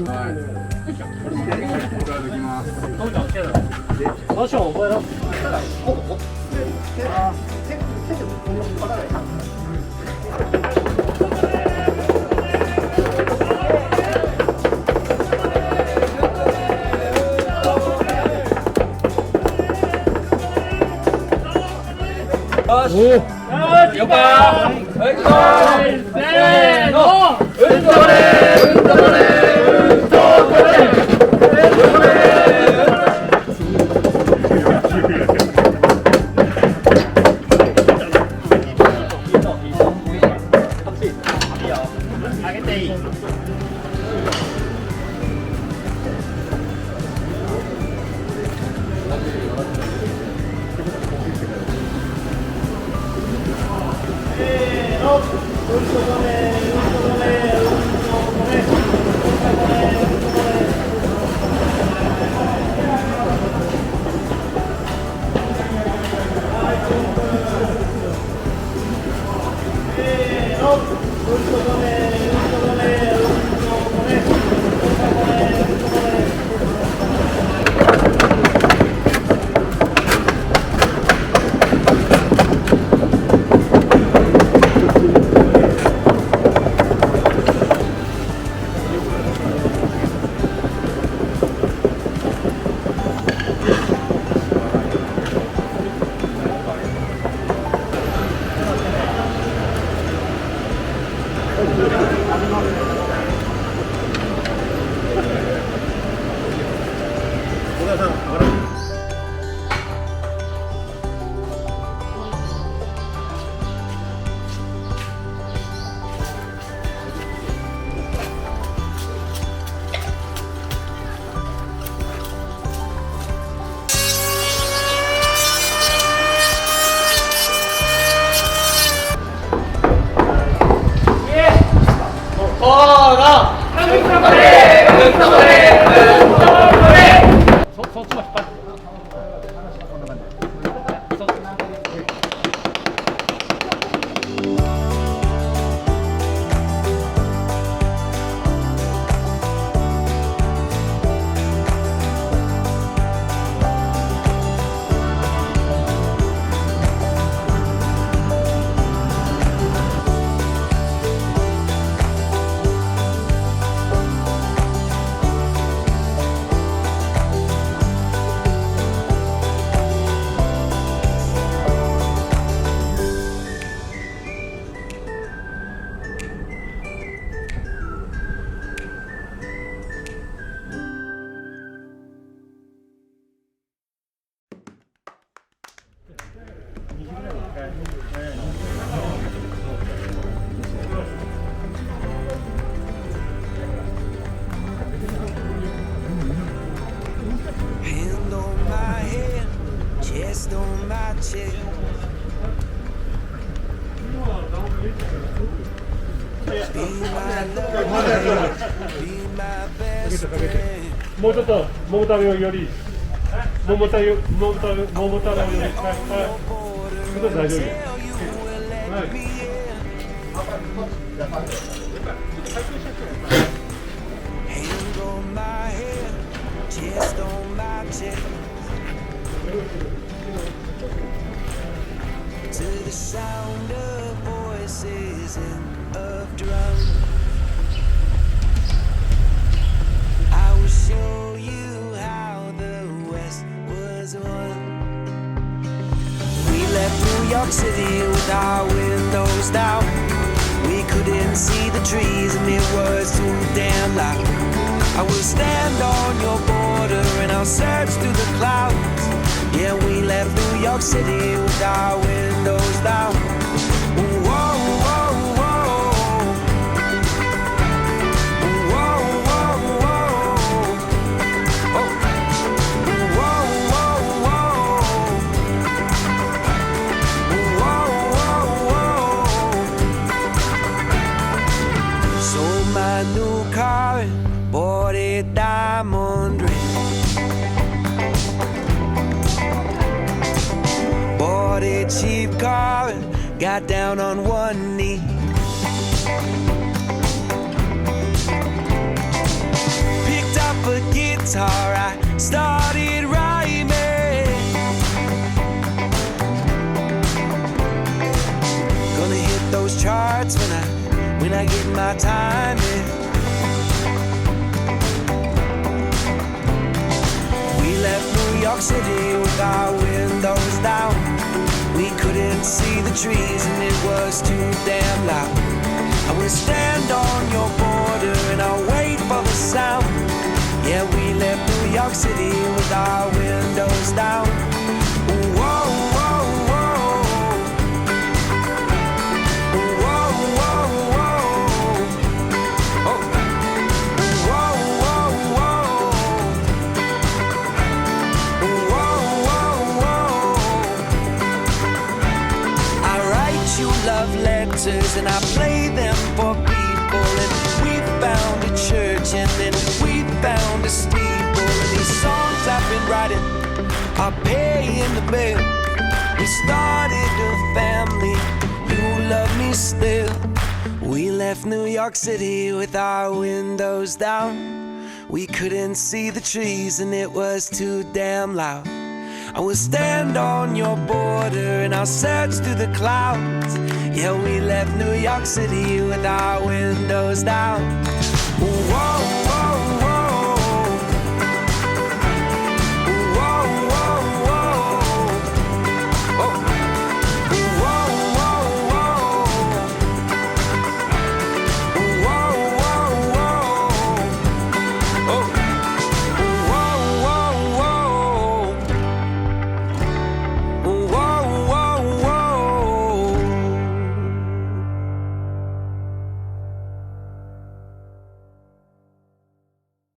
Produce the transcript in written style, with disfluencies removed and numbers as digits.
マンション覚えろ。よし、よかー。はい、せーの。うんとこれ、うんとこれ、うんとこれ。上げていい。もうちょっと桃太郎より桃太郎より大丈夫よ。はい。Show you how the West was won. We left New York City with our windows down. We couldn't see the trees and it was too damn loud. I will stand on your border and I'll search through the clouds. Yeah, we left New York City with our windows down. Whoa, whoa, whoa. My new car and bought a diamond ring. Bought a cheap car and got down on one knee. guitar, I started rhyming. Gonna hit those charts when I get my time in. We left New York City with our windows down. We couldn't see the trees and it was too damn loud. I will stand on your border and I'll wait for the sound. Yeah, we left New York City with our windows down. Whoa, whoa, whoa. Whoa, whoa, whoa. Oh. Whoa, whoa, whoa. Whoa, whoa, whoa. I write you love letters and I play them for people, and we found a church and then we found a steeple, and these songs I've been writing are paying the bill. We started a family, you love me still. We left New York City with our windows down. We couldn't see the trees and it was too damn loud. I will stand on your border and I'll search through the clouds. Yeah, we left New York City with our windows down. Whoa.